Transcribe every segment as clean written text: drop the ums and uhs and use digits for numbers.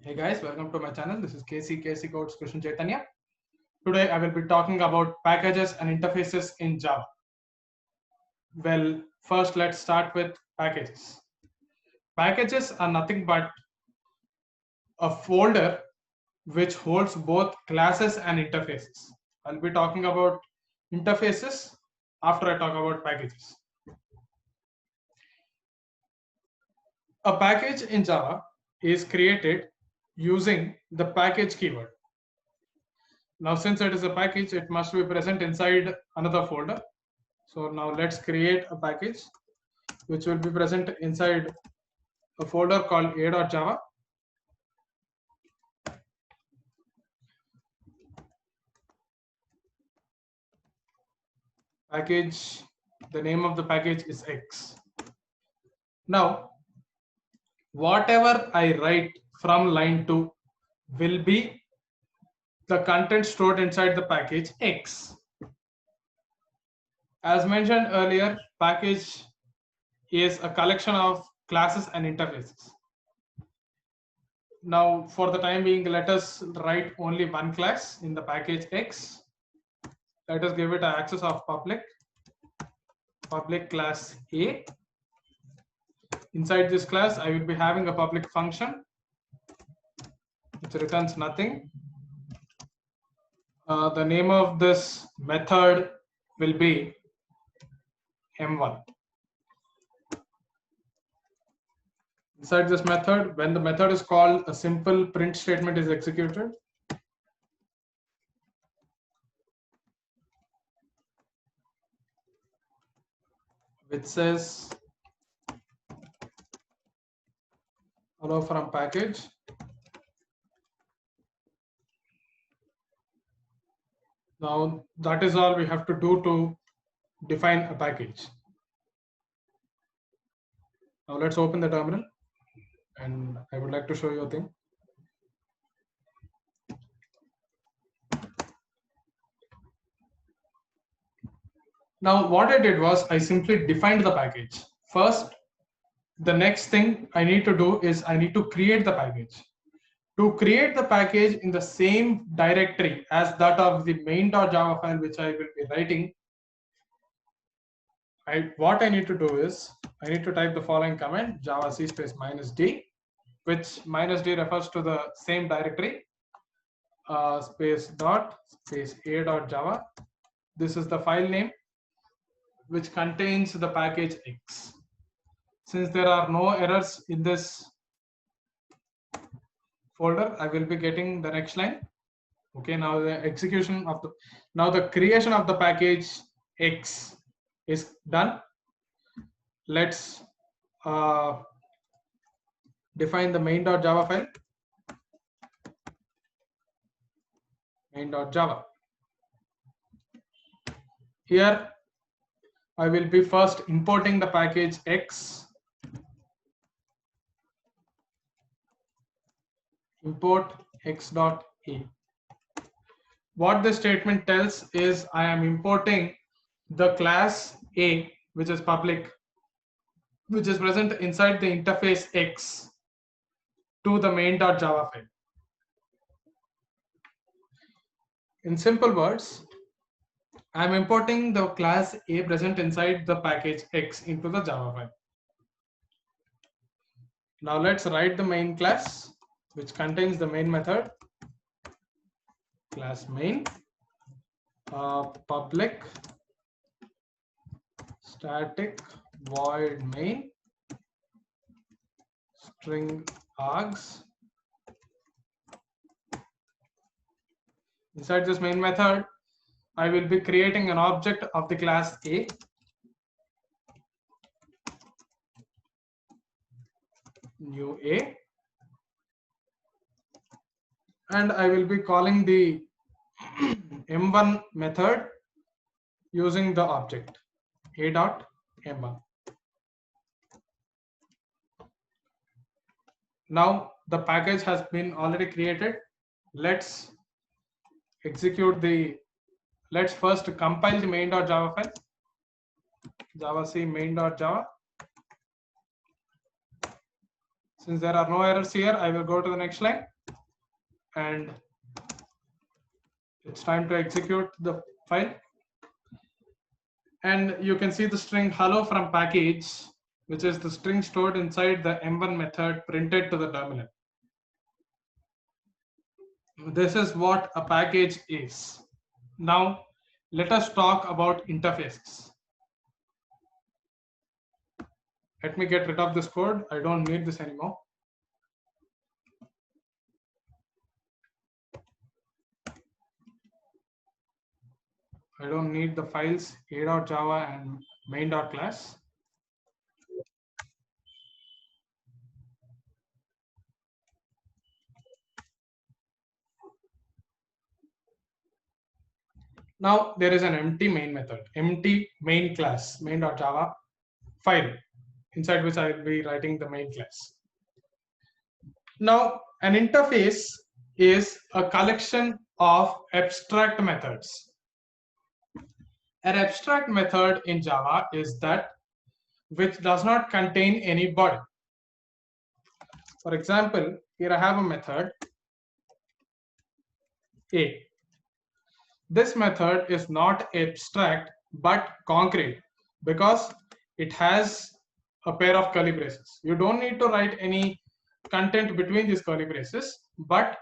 Hey guys, welcome to my channel. This is KC Codes Krishna Chaitanya. Today I will be talking about packages and interfaces in Java. Well, first let's start with packages. Packages are nothing but a folder which holds both classes and interfaces. I'll be talking about interfaces after I talk about packages. A package in Java is created using the package keyword. Now, since it is a package, it must be present inside another folder. So now let's create a package which will be present inside a folder called a.java. Package, the name of the package is X. Now, whatever I write from line 2 will be the content stored inside the package X. As mentioned earlier, package is a collection of classes and interfaces. Now, for the time being, let us write only one class in the package X. Let us give it an access of public class A. Inside this class, I will be having a public function which returns nothing. The name of this method will be M1. Inside this method, when the method is called, a simple print statement is executed. Which says hello from package. Now that is all we have to do to define a package. Now let's open the terminal and I would like to show you a thing. Now what I did was I simply defined the package. First, the next thing I need to do is I need to create the package. To create the package in the same directory as that of the main.java file which I will be writing, what I need to do is I need to type the following command java c space -d, which -d refers to the same directory, space dot space a.java. This is the file name which contains the package X. Since there are no errors in this folder, I will be getting the next line. Okay, now the execution of the creation of the package X is done. Let's define the main.java file. Main.java. Here I will be first importing the package X. Import x.a. What this statement tells is I am importing the class A, which is public, which is present inside the interface X, to the main.java file. In simple words, I am importing the class A present inside the package X into the Java file. Now let's write the main class, which contains the main method, class main, public static void main string args. Inside this main method, I will be creating an object of the class A. New A. And I will be calling the M1 method using the object a.m1. Now the package has been already created. Let's first compile the main.java file. Java c main.java. Since there are no errors here, I will go to the next line, and it's time to execute the file. And you can see the string hello from package, which is the string stored inside the M1 method printed to the terminal. This is what a package is. Now, let us talk about interfaces. Let me get rid of this code. I don't need this anymore. I don't need the files a.java and main.class. Now there is an empty main method, empty main class, main.java file, inside which I will be writing the main class. Now an interface is a collection of abstract methods. An abstract method in Java is that which does not contain any body. For example, here I have a method A. This method is not abstract but concrete because it has a pair of curly braces. You don't need to write any content between these curly braces, but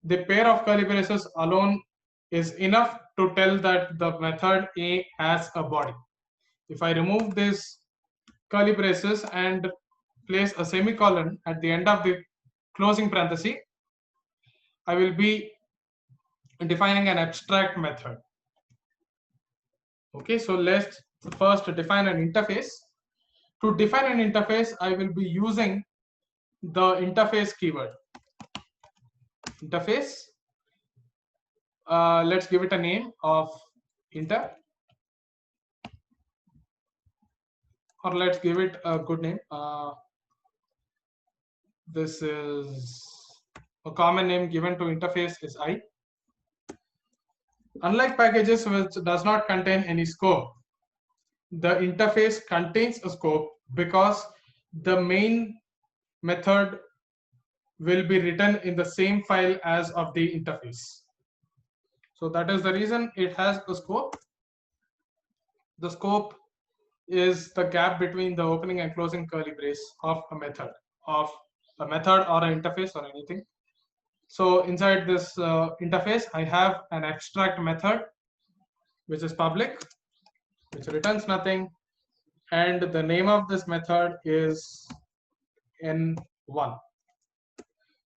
the pair of curly braces alone is enough to tell that the method A has a body. If I remove this curly braces and place a semicolon at the end of the closing parenthesis, I will be defining an abstract method. Okay, so let's first define an interface. To define an interface, I will be using the interface keyword. Interface. Let's give it a name of inter, or let's give it a good name. This is a common name given to interface is I. Unlike packages which does not contain any scope, the interface contains a scope because the main method will be written in the same file as of the interface. So that is the reason it has a scope. The scope is the gap between the opening and closing curly brace of a method or an interface or anything. So inside this interface, I have an abstract method which is public, which returns nothing, and the name of this method is n1.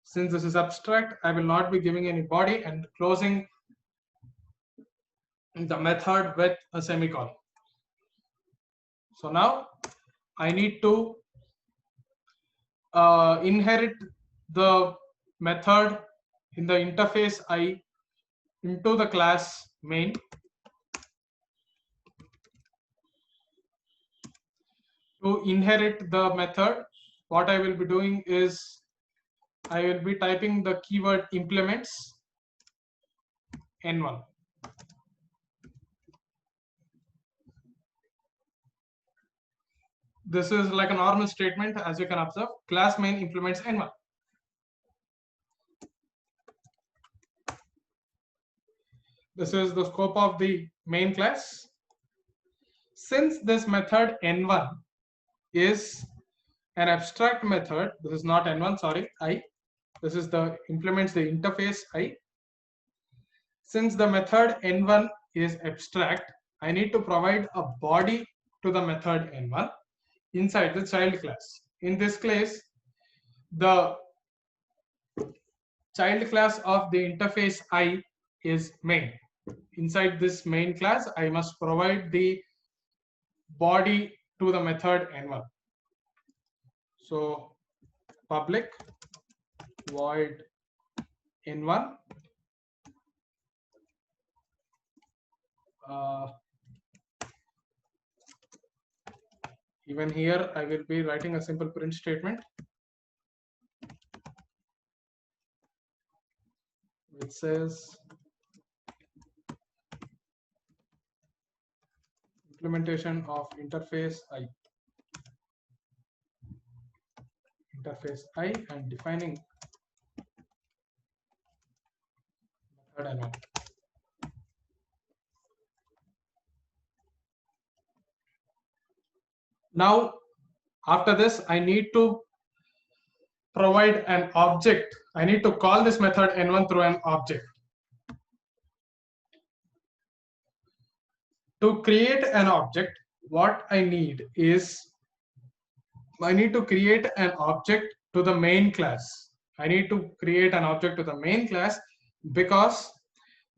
Since this is abstract, I will not be giving any body and closing the method with a semicolon. So now I need to inherit the method in the interface I into the class main. To inherit the method, what I will be doing is I will be typing the keyword implements n1. This is like a normal statement, as you can observe. Class main implements n1. This is the scope of the main class. Since this method n1 is an abstract method, this is not n1, sorry, I. This is the implements the interface I. Since the method n1 is abstract, I need to provide a body to the method n1 inside the child class. In this case, the child class of the interface I is main. Inside this main class, I must provide the body to the method n1. So public void n1 even here I will be writing a simple print statement which says implementation of interface I. interface I and defining method N1. Now, after this, I need to provide an object. I need to call this method N1 through an object. To create an object, what I need is I need to create an object to the main class. I need to create an object to the main class because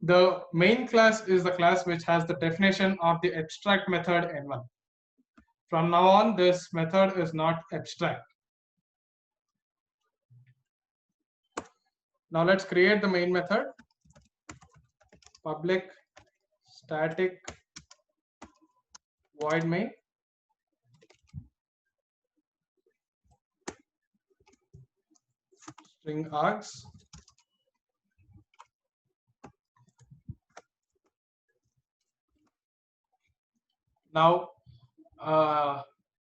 the main class is the class which has the definition of the abstract method N1. From now on, this method is not abstract. Now let's create the main method. Public static void main. String args. Now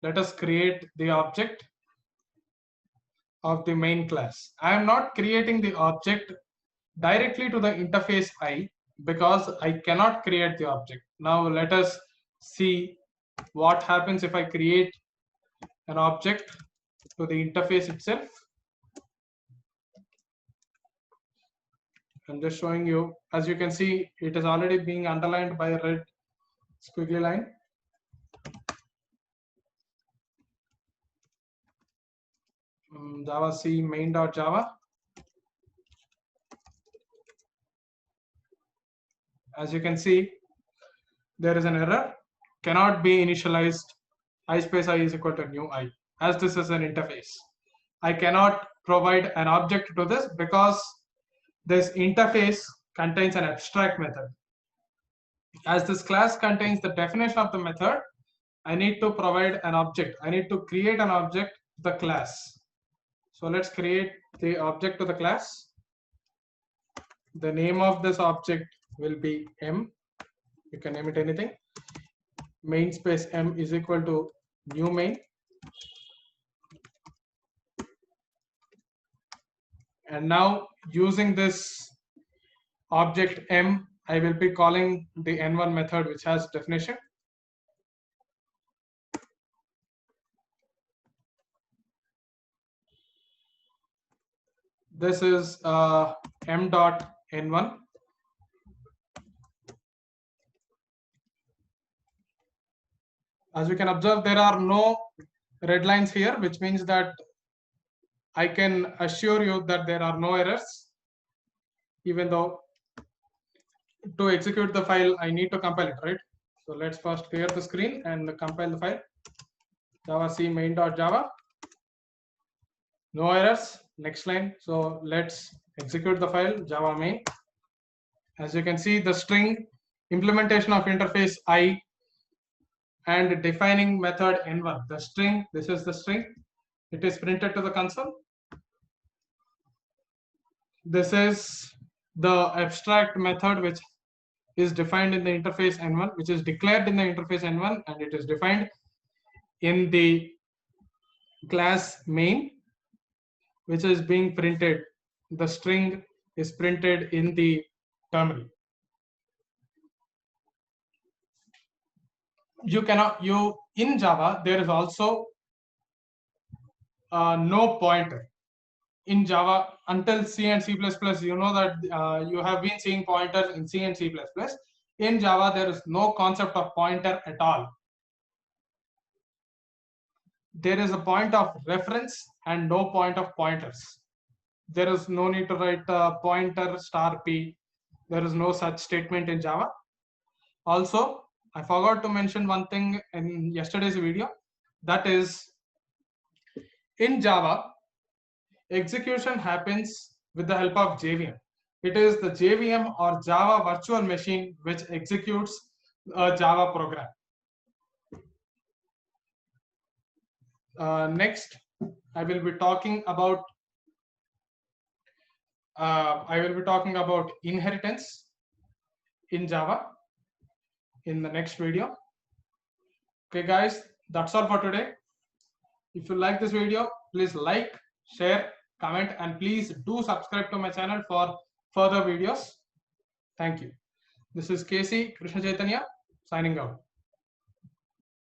let us create the object of the main class. I am not creating the object directly to the interface I because I cannot create the object. Now let us see what happens if I create an object to the interface itself. I'm just showing you. As you can see, it is already being underlined by a red squiggly line. Java C main.java. As you can see, there is an error. Cannot be initialized. I space I is equal to new I. As this is an interface, I cannot provide an object to this because this interface contains an abstract method. As this class contains the definition of the method, I need to provide an object. I need to create an object to the class. So let's create the object to the class. The name of this object will be M. You can name it anything. Main space M is equal to new main. And now using this object M, I will be calling the N1 method which has definition. This is M.N1. As you can observe, there are no red lines here, which means that I can assure you that there are no errors, even though to execute the file, I need to compile it, right? So let's first clear the screen and compile the file. Java C main.java. No errors. Next line. So let's execute the file Java main. As you can see, the string implementation of interface I and defining method N1. The string, this is the string. It is printed to the console. This is the abstract method which is defined in the interface N1, which is declared in the interface N1, and it is defined in the class main, which is being printed. The string is printed in the terminal. In Java, there is also no pointer. In Java, until C and C++, you know that you have been seeing pointers in C and C++. In Java, there is no concept of pointer at all. There is a point of reference and no point of pointers. There is no need to write pointer star p. There is no such statement in Java. Also, I forgot to mention one thing in yesterday's video. That is, in Java, execution happens with the help of JVM. It is the JVM or Java virtual machine which executes a Java program. Next, I will be talking about inheritance in Java in the next video. Okay, guys, that's all for today. If you like this video, please like, share, comment, and please do subscribe to my channel for further videos. Thank you. This is KC Krishna Chaitanya signing out.